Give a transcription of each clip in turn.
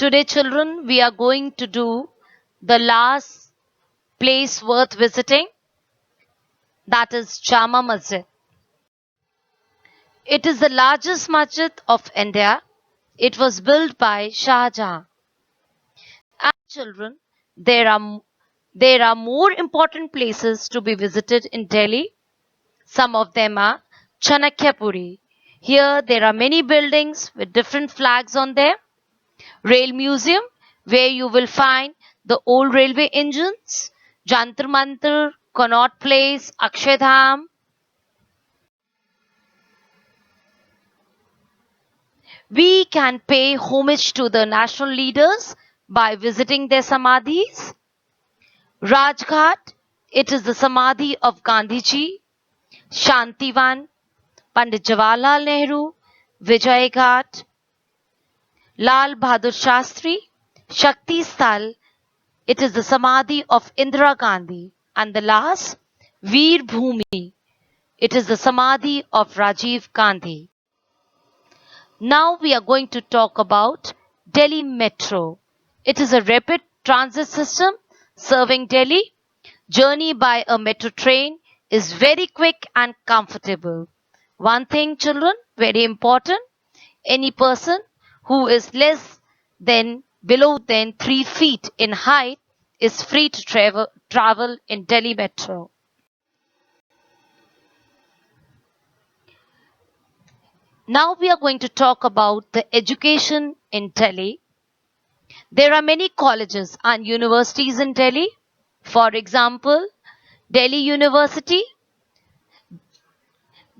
Today, children, we are going to do the last place worth visiting, that is Jama Masjid. It is the largest masjid of India. It was built by Shah Jahan. And children, there are more important places to be visited in Delhi. Some of them are Chanakyapuri. Here there are many buildings with different flags on them. Rail Museum, where you will find the old railway engines. Jantar Mantar, Connaught Place, Akshardham. We can pay homage to the national leaders by visiting their samadhis. Rajghat, it is the samadhi of Gandhiji. Shantivan, Pandit Jawaharlal Nehru. Vijay Ghat, Lal Bahadur Shastri. Shakti Sthal, it is the samadhi of Indira Gandhi. And the last, Veer Bhumi, it is the samadhi of Rajiv Gandhi. Now we are going to talk about Delhi Metro. It is a rapid transit system serving Delhi. Journey by a metro train is very quick and comfortable. One thing, children, very important, any person who is below than 3 feet in height is free to travel in Delhi Metro. Now we are going to talk about the education in Delhi. There are many colleges and universities in Delhi. For example, Delhi University,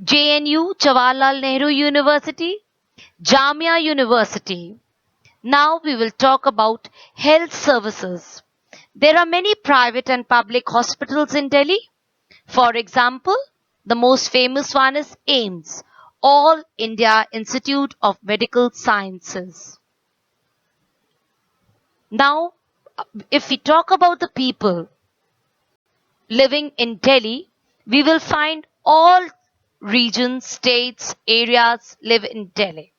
JNU, Jawaharlal Nehru University, Jamia University. Now we will talk about health services. There are many private and public hospitals in Delhi. For example, the most famous one is AIIMS, All India Institute of Medical Sciences. Now, if we talk about the people living in Delhi, we will find all regions, states, areas live in Delhi.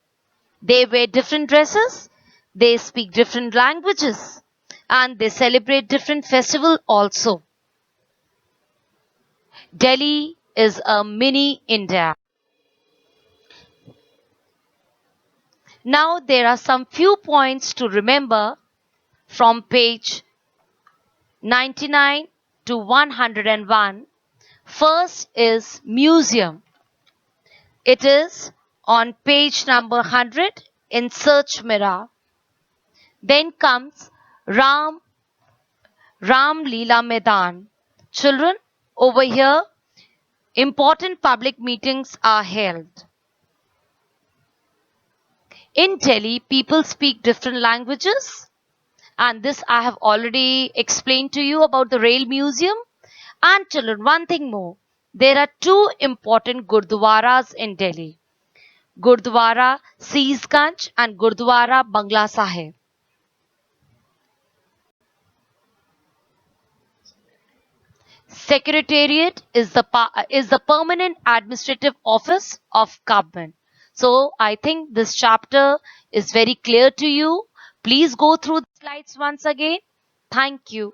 They wear different dresses, they speak different languages, and they celebrate different festivals also. Delhi is a mini India. Now there are some few points to remember from page 99 to 101. First is museum. It is on page number 100 in search mirror. Then comes Ram Leela Maidan. Children, over here, important public meetings are held. In Delhi, people speak different languages, and this I have already explained to you about the Rail Museum. And children, one thing more. There are two important Gurdwaras in Delhi. Gurdwara Seesganj and Gurdwara Bangla Sahib. Secretariat is the permanent administrative office of government. So I think this chapter is very clear to you. Please go through the slides once again. Thank you.